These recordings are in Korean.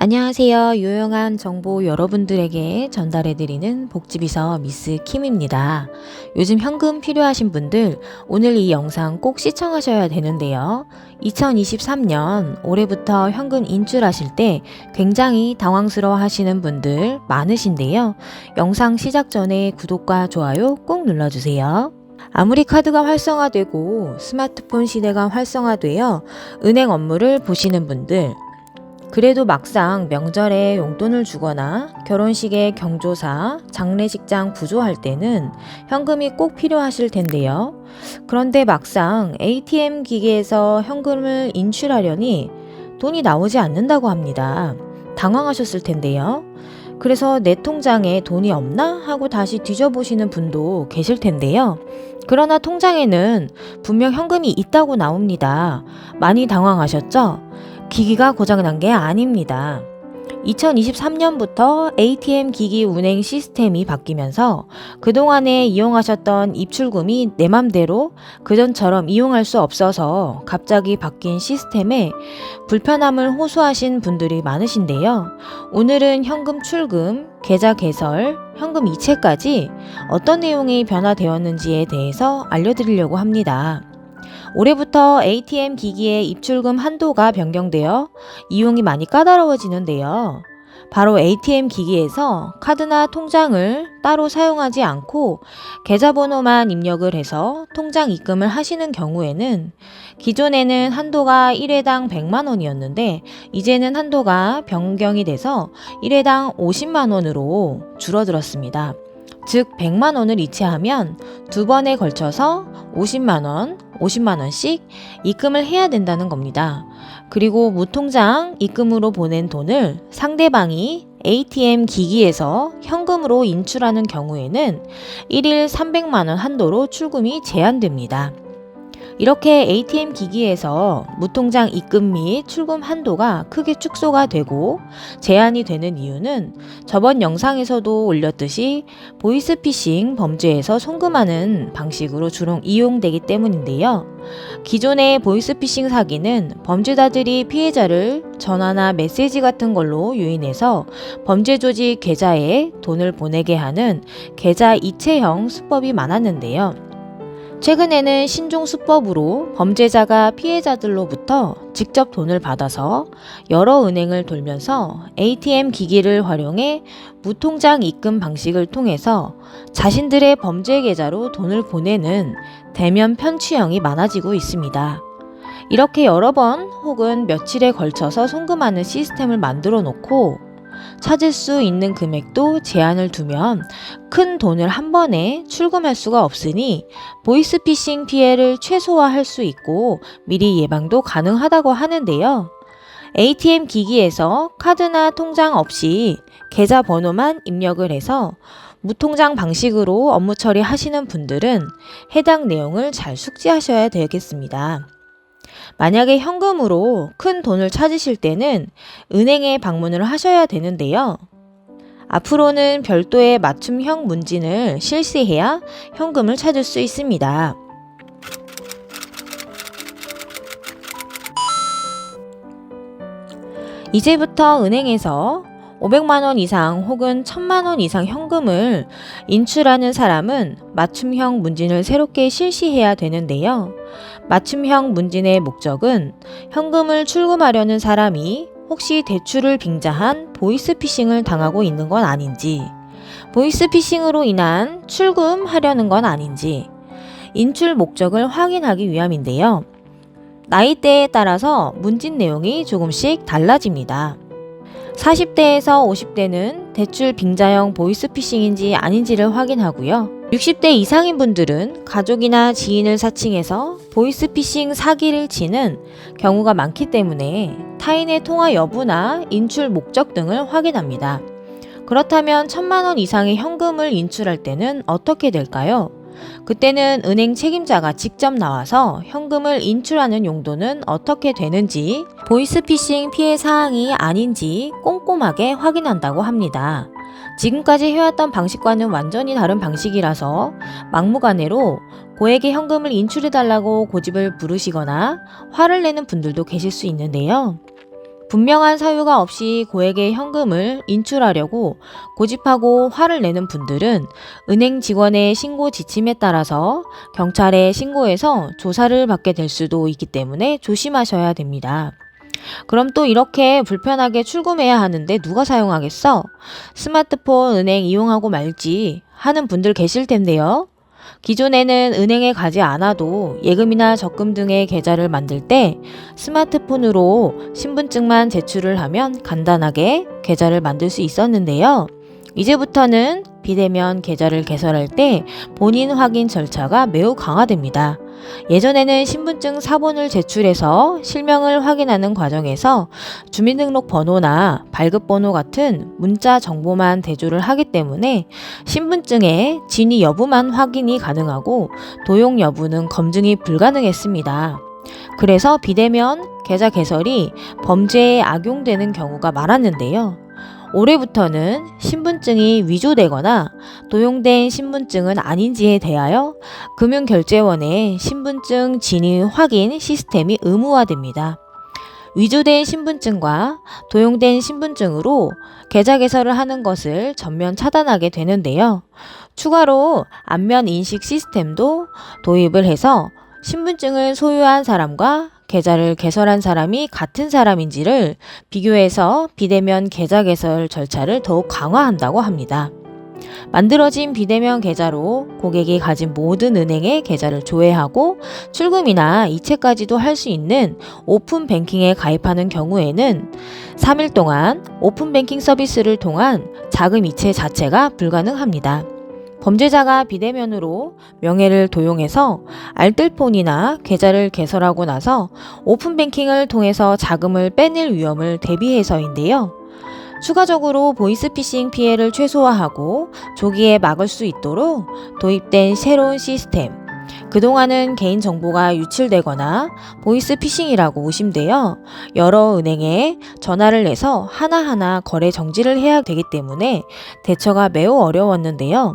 안녕하세요. 유용한 정보 여러분들에게 전달해드리는 복지비서 미스 킴입니다. 요즘 현금 필요하신 분들 오늘 이 영상 꼭 시청하셔야 되는데요. 2023년 올해부터 현금 인출하실 때 굉장히 당황스러워 하시는 분들 많으신데요. 영상 시작 전에 구독과 좋아요 꼭 눌러주세요. 아무리 카드가 활성화되고 스마트폰 시대가 활성화되어 은행 업무를 보시는 분들, 그래도 막상 명절에 용돈을 주거나 결혼식에 경조사, 장례식장 부조할 때는 현금이 꼭 필요하실 텐데요. 그런데 막상 ATM 기계에서 현금을 인출하려니 돈이 나오지 않는다고 합니다. 당황하셨을 텐데요. 그래서 내 통장에 돈이 없나 하고 다시 뒤져보시는 분도 계실 텐데요. 그러나 통장에는 분명 현금이 있다고 나옵니다. 많이 당황하셨죠? 기기가 고장난 게 아닙니다. 2023년부터 ATM 기기 운행 시스템이 바뀌면서 그동안에 이용하셨던 입출금이 내 맘대로 그전처럼 이용할 수 없어서 갑자기 바뀐 시스템에 불편함을 호소하신 분들이 많으신데요. 오늘은 현금 출금, 계좌 개설, 현금 이체까지 어떤 내용이 변화되었는지에 대해서 알려드리려고 합니다. 올해부터 ATM 기기의 입출금 한도가 변경되어 이용이 많이 까다로워지는데요. 바로 ATM 기기에서 카드나 통장을 따로 사용하지 않고 계좌번호만 입력을 해서 통장 입금을 하시는 경우에는 기존에는 한도가 1회당 100만 원이었는데 이제는 한도가 변경이 돼서 1회당 50만 원으로 줄어들었습니다. 즉 100만 원을 이체하면 두 번에 걸쳐서 50만 원, 50만 원씩 입금을 해야 된다는 겁니다. 그리고 무통장 입금으로 보낸 돈을 상대방이 ATM 기기에서 현금으로 인출하는 경우에는 1일 300만 원 한도로 출금이 제한됩니다. 이렇게 ATM 기기에서 무통장 입금 및 출금 한도가 크게 축소가 되고 제한이 되는 이유는 저번 영상에서도 올렸듯이 보이스피싱 범죄에서 송금하는 방식으로 주로 이용되기 때문인데요. 기존의 보이스피싱 사기는 범죄자들이 피해자를 전화나 메시지 같은 걸로 유인해서 범죄 조직 계좌에 돈을 보내게 하는 계좌 이체형 수법이 많았는데요. 최근에는 신종 수법으로 범죄자가 피해자들로부터 직접 돈을 받아서 여러 은행을 돌면서 ATM 기기를 활용해 무통장 입금 방식을 통해서 자신들의 범죄 계좌로 돈을 보내는 대면 편취형이 많아지고 있습니다. 이렇게 여러 번 혹은 며칠에 걸쳐서 송금하는 시스템을 만들어 놓고 찾을 수 있는 금액도 제한을 두면 큰 돈을 한 번에 출금할 수가 없으니 보이스피싱 피해를 최소화할 수 있고 미리 예방도 가능하다고 하는데요. ATM 기기에서 카드나 통장 없이 계좌 번호만 입력을 해서 무통장 방식으로 업무 처리하시는 분들은 해당 내용을 잘 숙지하셔야 되겠습니다. 만약에 현금으로 큰 돈을 찾으실 때는 은행에 방문을 하셔야 되는데요. 앞으로는 별도의 맞춤형 문진을 실시해야 현금을 찾을 수 있습니다. 이제부터 은행에서 500만 원 이상 혹은 1000만 원 이상 현금을 인출하는 사람은 맞춤형 문진을 새롭게 실시해야 되는데요. 맞춤형 문진의 목적은 현금을 출금하려는 사람이 혹시 대출을 빙자한 보이스피싱을 당하고 있는 건 아닌지, 보이스피싱으로 인한 출금하려는 건 아닌지, 인출 목적을 확인하기 위함인데요. 나이대에 따라서 문진 내용이 조금씩 달라집니다. 40대에서 50대는 대출 빙자형 보이스피싱인지 아닌지를 확인하고요. 60대 이상인 분들은 가족이나 지인을 사칭해서 보이스피싱 사기를 치는 경우가 많기 때문에 타인의 통화 여부나 인출 목적 등을 확인합니다. 그렇다면 1000만 원 이상의 현금을 인출할 때는 어떻게 될까요? 그때는 은행 책임자가 직접 나와서 현금을 인출하는 용도는 어떻게 되는지, 보이스피싱 피해 사항이 아닌지 꼼꼼하게 확인한다고 합니다. 지금까지 해왔던 방식과는 완전히 다른 방식이라서 막무가내로 고액의 현금을 인출해달라고 고집을 부르시거나 화를 내는 분들도 계실 수 있는데요. 분명한 사유가 없이 고액의 현금을 인출하려고 고집하고 화를 내는 분들은 은행 직원의 신고 지침에 따라서 경찰에 신고해서 조사를 받게 될 수도 있기 때문에 조심하셔야 됩니다. 그럼 또 이렇게 불편하게 출금해야 하는데 누가 사용하겠어? 스마트폰 은행 이용하고 말지 하는 분들 계실 텐데요. 기존에는 은행에 가지 않아도 예금이나 적금 등의 계좌를 만들 때 스마트폰으로 신분증만 제출을 하면 간단하게 계좌를 만들 수 있었는데요. 이제부터는 비대면 계좌를 개설할 때 본인 확인 절차가 매우 강화됩니다. 예전에는 신분증 사본을 제출해서 실명을 확인하는 과정에서 주민등록번호나 발급번호 같은 문자 정보만 대조를 하기 때문에 신분증의 진위 여부만 확인이 가능하고 도용 여부는 검증이 불가능했습니다. 그래서 비대면 계좌 개설이 범죄에 악용되는 경우가 많았는데요. 올해부터는 신분증이 위조되거나 도용된 신분증은 아닌지에 대하여 금융결제원의 신분증 진위 확인 시스템이 의무화됩니다. 위조된 신분증과 도용된 신분증으로 계좌 개설을 하는 것을 전면 차단하게 되는데요. 추가로 안면 인식 시스템도 도입을 해서 신분증을 소유한 사람과 계좌를 개설한 사람이 같은 사람인지를 비교해서 비대면 계좌 개설 절차를 더욱 강화한다고 합니다. 만들어진 비대면 계좌로 고객이 가진 모든 은행의 계좌를 조회하고 출금이나 이체까지도 할 수 있는 오픈뱅킹에 가입하는 경우에는 3일 동안 오픈뱅킹 서비스를 통한 자금 이체 자체가 불가능합니다. 범죄자가 비대면으로 명예를 도용해서 알뜰폰이나 계좌를 개설하고 나서 오픈뱅킹을 통해서 자금을 빼낼 위험을 대비해서인데요. 추가적으로 보이스피싱 피해를 최소화하고 조기에 막을 수 있도록 도입된 새로운 시스템. 그동안은 개인정보가 유출되거나 보이스피싱이라고 의심되어 여러 은행에 전화를 해서 하나하나 거래 정지를 해야 되기 때문에 대처가 매우 어려웠는데요.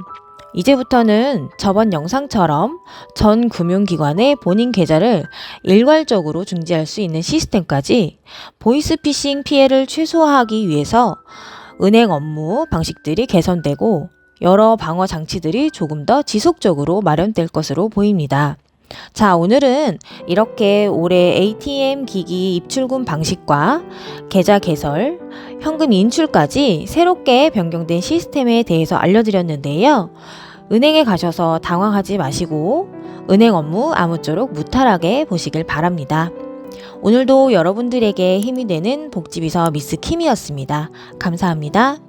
이제부터는 저번 영상처럼 전 금융기관의 본인 계좌를 일괄적으로 중지할 수 있는 시스템까지 보이스피싱 피해를 최소화하기 위해서 은행 업무 방식들이 개선되고 여러 방어 장치들이 조금 더 지속적으로 마련될 것으로 보입니다. 자, 오늘은 이렇게 올해 ATM 기기 입출금 방식과 계좌 개설, 현금 인출까지 새롭게 변경된 시스템에 대해서 알려드렸는데요. 은행에 가셔서 당황하지 마시고 은행 업무 아무쪼록 무탈하게 보시길 바랍니다. 오늘도 여러분들에게 힘이 되는 복지비서 미스 킴이었습니다. 감사합니다.